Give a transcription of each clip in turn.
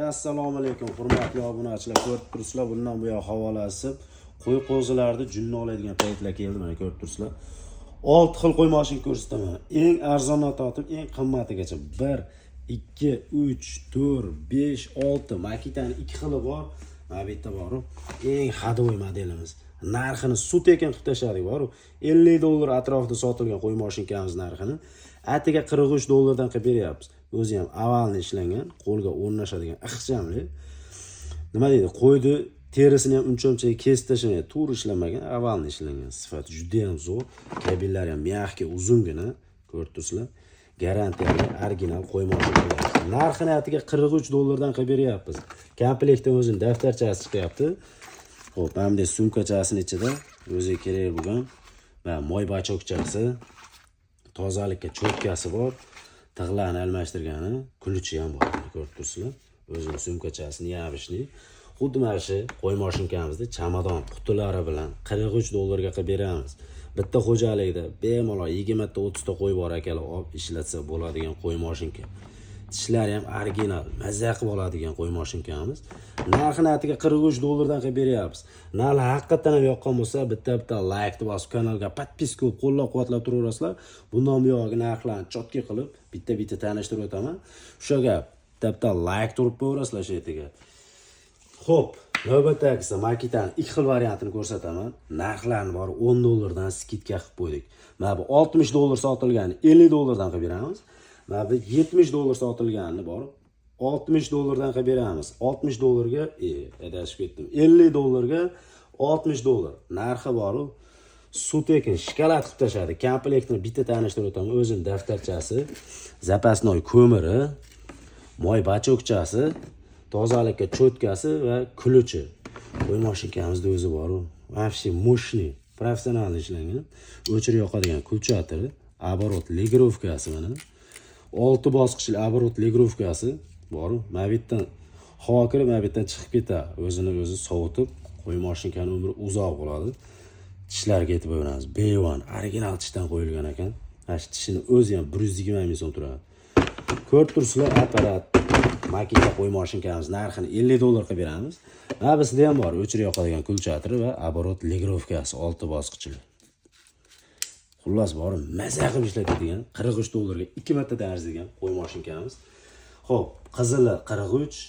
Assalomu alaykum hurmatli obunachilar, ko'rib turibsizlar, bundan bu yoq havolasi qo'y qo'zilarni junni oladigan paytlar keldi, mana ko'rib turibsizlar. 6 xil qo'y mashina ko'rsataman. Eng arzondan tortib eng qimmatigacha 1 2 3 4 5 6 Makitaning 2 xili bor. Mana bu yerda bor. Eng hadovoy modelimiz. Narxini sut ekan qilib tashladik bor. $50 atrofida sotilgan qo'y mashinkamiz narxini atiga $43 qilib beryapmiz. O'zi ham avalni ishlangan, qo'lga o'rnashadigan ixchamli. Nima deydi? Qo'yni terisini ham uncha-muncha kesib tashlagan, to'g'ri ishlanmagan, avalni ishlangan. Sifati juda ham zo'r. Kabinlari ham mягкий, uzungina, ko'rib turibsizlar. Garantiyali original qo'y mashinasi. Narxini atiga $43 qilib beryapmiz. Komplektdan o'zining daftarchasi chiqyapti. Xo'p, mana bunday sumkachasining ichida o'ziga kerak bo'lgan va moy bachokchasi, tozalikka cho'tkasi bor. Tig'larni almashtirgani, kuluchi ham bor, ko'rib turibsizlar. O'zining sumkachasini yabishli. Xuddi mana shu qo'y mashinkamizda chamadon qutilari bilan $43 ga qilib beramiz. Bitta xo'jalikda bemalol 20 ta 30 ta qo'y bor akalar olib ishlatsa bo'ladigan qo'y mashinka. Tishlari ham original, mazza qilib oladigan qo'y mashinkamiz. Narxini atiga $43 dan qilib beryapmiz. Narxi haqiqatan ham yoqqan bo'lsa, bitta like bosib, kanalga podpiska qilib qo'llab-quvvatlab turaverasizlar. Bundan buyog'i narxlarni chotki qilib, bitta tanishtirib o'taman. O'sha gap, bitta like turib qo'yaverasizlar shu yerga. Xo'p, navbatdagisi Makitaning 2 xil variantini ko'rsataman. Narxlarni bor $10 dan skidka qilib qo'ydik. Mana bu $60 sotilgani $50 dan qilib beramiz. Mana bu $70 sotilganini bor $60 dan qilib beramiz. $60 ga, adashib ketdim. $50 ga $60. Narxi bor. Sut ekin shikolat qilib tashladi. Komplektni bitta tanishtirib o'taman. O'zining daftarchasi, zapasnoy ko'miri, moy bachokchasi, tozalikka cho'tkasi va kuluchi. Qo'y mashinkamizda o'zi bor. Вообще мощный, professional ishlangan. O'chirib yoqadigan kulchatiri, оборот ligrovkasi mana. 6 bosqichli оборот ligrovkasi bor. Mana bu yerdan havo kirib, mana bu yerdan chiqib ketadi. O'zini o'zi sovutib, qo'y mashinkaning umri uzoq bo'ladi. Tishlarga yetib beramiz. B1 original tishdan qo'yilgan ekan. Mana shu tishini o'zi ham 120 ming so'm turadi. Ko'rib turibsizlar, apparat Makita qo'y mashinkamiz narxini $50 qilib beramiz. Mana bizda ham bor, o'chirib yoqadigan kulchatiri va оборот ligrovkasi 6 bosqichli. Xullas bor, mazza qilib ishlatadigan $43 ga 2 martadan arziydigan qo'y mashinkamiz. Xo'p, qizili 43,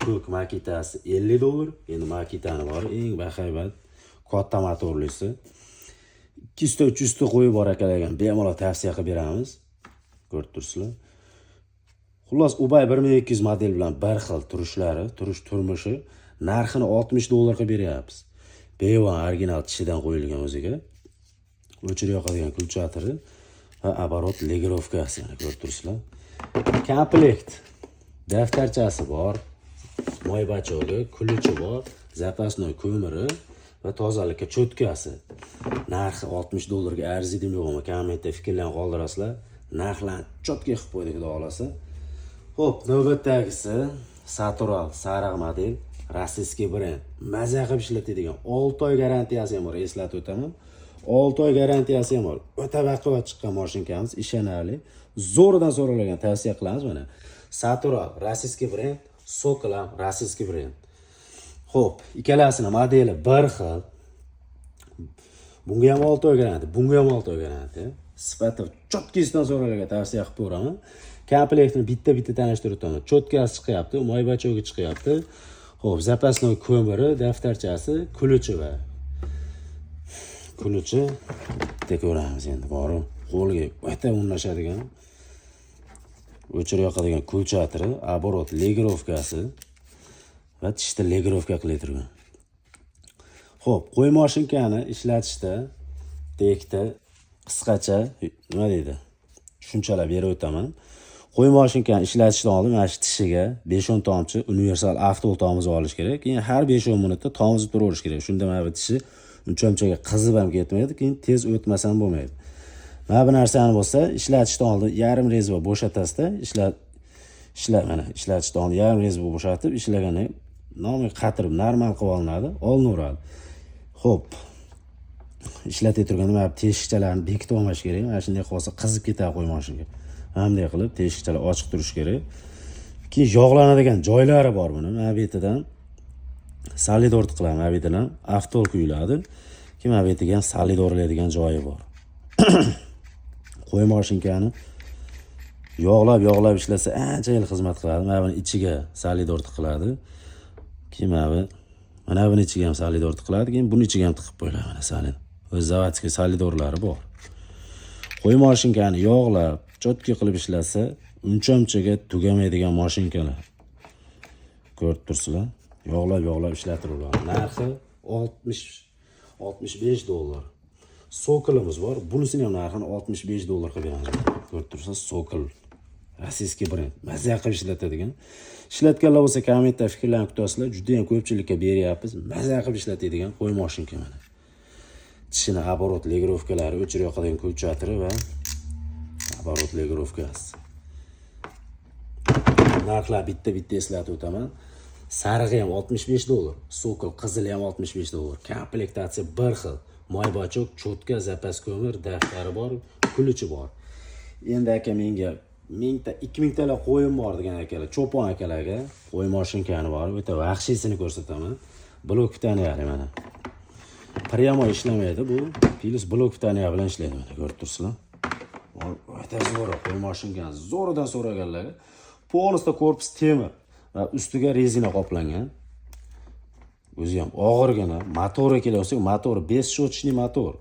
ko'k Makitasi $50. Endi Makitani bor, eng bahaybat katta motorlisi. 200 ta 300 ta qo'yi bor akalarga bemalol tavsiya qilib beramiz. Ko'rib turibsizlar. Xullas, Ubay 1200 model bilan bir xil turmushi, narxini $60 qilib beryapmiz. B1 original tishidan qo'yilgan o'ziga. O'chirib yoqadigan kulchatiri va оборот ligrovkasi, ko'rib turibsizlar. Komplekt daftarchasi bor, moy bachogi, kuluchi bor, zapasnoy ko'miri va tozalikka cho'tkasi. Narxi $60 ga arziydimi yo'qmi? Kommentda fikrlarni qoldirasizlar. Narxlarni chotga qilib qo'ydik, xudo xolasa. Xo'p, navbatdagisi Satural sariq model, rossiyskiy brend. Mazza qilib ishlatadigan 6 oy garantiyasi ham bor, eslatib o'taman. 6 oy garantiyasi ham bor. O'ta baquvvat chiqqan mashinkamiz, ishonarli. Zo'rdan so'ralgan tavsiya qilamiz mana. Satural rossiyskiy brend, Sokol ham rossiyskiy brend. Xo'p, ikkalasining modeli bir xil. Bunga ham 6 oy garantiya, bunga ham 6 oy garantiya. Sifati chotkisidan so'ralgan tavsiya qilib qo'yaman. Komplektni bitta tanishtirib o'taman. Cho'tkasi chiqyapti, moy bachogi chiqyapti. Xo'p, zapasnoy ko'miri, daftarchasi, kuluchi va kuluchi bitta ko'ramiz endi bor. Qo'lga o'ta o'rnashadigan, o'chirib yoqadigan kulchatiri, оборот ligrovkasi va tishda ligrovka qilib turgan. Xo'p, qo'y mashinkani ishlatishda tekda qisqacha nima deydi? Tushunchalar berib o'taman. Qo'y mashinkani ishlatishdan oldin mana shu tishiga 5-10 tomchi universal avtol tomiz olish kerak. Keyin har 5-10 minutda tomizib turaverish kerak. Shunda mana bu tishi uncha-munchaga qizib ham ketmaydi, keyin tez o'tmasa ham bo'lmaydi. Mana bu narsani bo'lsa, ishlatishdan oldin yarim rezva bo'shatasizda, mana ishlatishdan oldin yarim rezva bo'shatib, ishlagandan keyin qatirib normal qilib olinadi, olinaveradi. Xo'p, ishlatib turganda mana teshikchalarni bekitib olmash kerak. Mana shunday qilsa qizib ketadi qo'y mashinka. Hamday qilib teshikchalar ochiq turishi kerak. Keyin yog'lanadigan joylari bor buni. Mana bu yerdan solidor tiqiladi, mana bu yerdan avtol quyiladi. Keyin mana bu yerga ham solidorlaydigan joyi bor. Qo'y mashinkani yog'lab ishlasa ancha yil xizmat qiladi. Mana buni ichiga solidor tiqiladi. Keyin mana buni ichiga ham solidor tiqiladi. Keyin buni ichiga ham tiqib qo'yiladi mana solidor. O'z zavodskiy solidorlari bor. Qo'y mashinkani yog'lab, chotki qilib ishlasa, uncha-munchaga tugamaydigan mashinkalar. Ko'rib tursizlar. Yog'lab ishlatiriladi. Narxi 65 dollar. Sokolimiz bor. Bunisini ham narxini 65 dollar qilib beramiz. Ko'rib tursiz, Sokol. Rossiyskiy brend. Mazza qilib ishlatadigan. Ishlatganlar bo'lsa kommentda fikrlarni kutasizlar. Juda ham ko'pchilikka beryapmiz. Mazza qilib ishlatadigan qo'y mashinka mana. Tishini оборот legirovkalari o'chirib yoqadigan kulchatiri va оборот legirovkasi. Narxlar bitta eslatib o'taman. Sarig'i ham 65 dollar, Sokol qizili ham 65 dollar. Komplektatsiya bir xil. Moybachok, cho'tka, zapas ko'mir, daftari bor, kulichi bor. Endi aka menga 2000 talar qo'yim bor degan akalar, cho'pon akalarga qo'y mashinkani bor, o'ta vahshiysini ko'rsataman. Blokitani mana. Prямо ishlamaydi bu. Plus blokitani bilan ishlaydi mana, ko'rib tursizlar. O'ta zo'r qo'y mashinkani, zo'ridan so'raganlarga polностью korpus temir va ustiga rezina qoplangan. O'zi ham og'irgina, motori kelsa, motori 5 shotchli motor.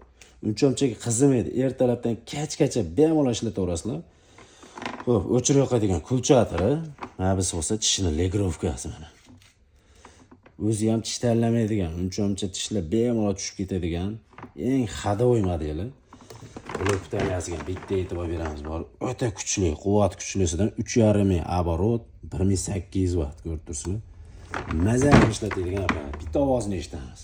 Uncha-munchaga qizimaydi. Ertalabdan kechgacha bemalol ishlataverasizlar. Xo'p, o'chirib yoqadigan kulchatiri, mana bu bo'lsa tishini legirovkasi mana. O'zi ham tish tanlamaydigan, uncha-muncha tishlar bemalol tushib ketadigan eng hadovoy modeli. Blokitaniyaga bitta e'tibor beramiz bor. O'ta kuchli, quvvat kuchlisidan 3,5 ming оборот, 1800 vatt ko'rib tursizlar. Mazza ishlatadigan apparat. Bitta ovozini eshitamiz.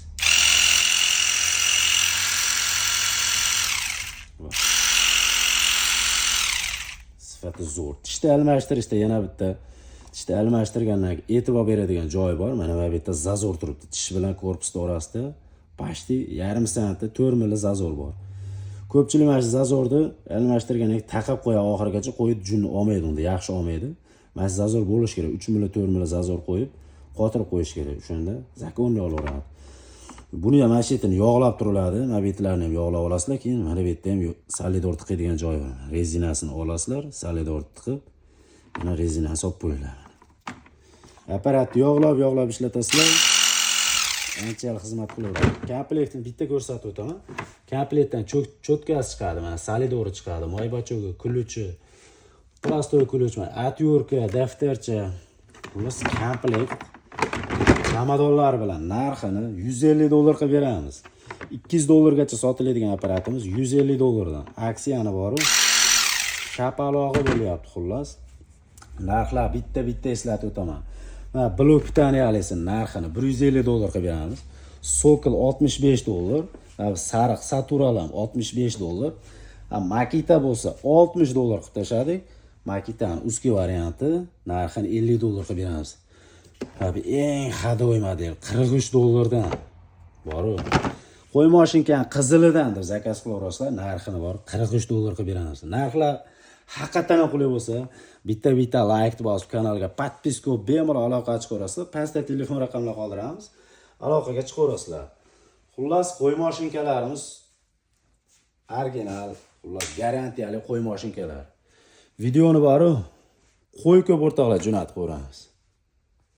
Sifati zo'r. Tishni almashtirishda yana bitta tishni almashtirgandan e'tibor beradigan joyi bor. Mana bu yerda zazor turibdi. Tish bilan korpus orasida почти yarim santda 4 ml zazor bor. Ko'pchilik mana shu zazorni almashtirgandan taqib qo'yadi oxirigacha, qo'yib junni olmaydi unda, yaxshi olmaydi. Mana shu zazor bo'lish kerak. 3 ml 4 ml zazor qo'yib qotirib qo'yish kerak. O'shanda zakonni olaveradi. Buni ham mashinani yog'lab turiladi. Nabitlarni ham yog'lab olasizlar, keyin mana bu yerda ham solidor tiqadigan joyi bor. Rezinasini olasizlar, solidor tiqib, mana rezinani solib qo'yiladi. Apparatni yog'lab ishlatasizlar. Ancha xizmat qilaveradi. Komplektni bitta ko'rsatib o'taman. Komplektdan cho'tkasi chiqadi, mana solidori chiqadi, moybachogi, kuluchi, prostoy kuluch, mana atyorka, daftarcha. Xullas komplekt chamadonlar bilan narxini 150 dollar qilib beramiz. 200 dollargacha sotiladigan apparatimiz 150 dollardan. Aksiyani bor-ku. Shapalog'i bo'lyapti xullas. Narxlar bitta eslatib o'taman. Mana blokitaniyasin narxini 150 dollar qilib beramiz. Sokol 65 dollar, sariq Satural ham 65 dollar. Makita bo'lsa 60 dollar qilib tashladik. Makitaning ustki varianti narxini 50 dollar qilib beramiz. Tabi eng hadovoy model 43 dollardan bor-ku. Qo'y mashinkani qizilidan deb zakaz qilaverasizlar, narxini bor 43 dollar qilib beramiz. Narxlar haqiqatan qulay bo'lsa, bitta like bosib kanalga podpiska qilib bemalol aloqa chiqarasizlar. Pastda telefon raqamlarini qoldiramiz. Aloqaga chiqarasizlar. Xullas qo'y mashinkalarimiz original, xullas garantiyali qo'y mashinkalar. Videoni bor-ku, qo'y ko'p o'rtoqlar jo'natib qo'yamiz.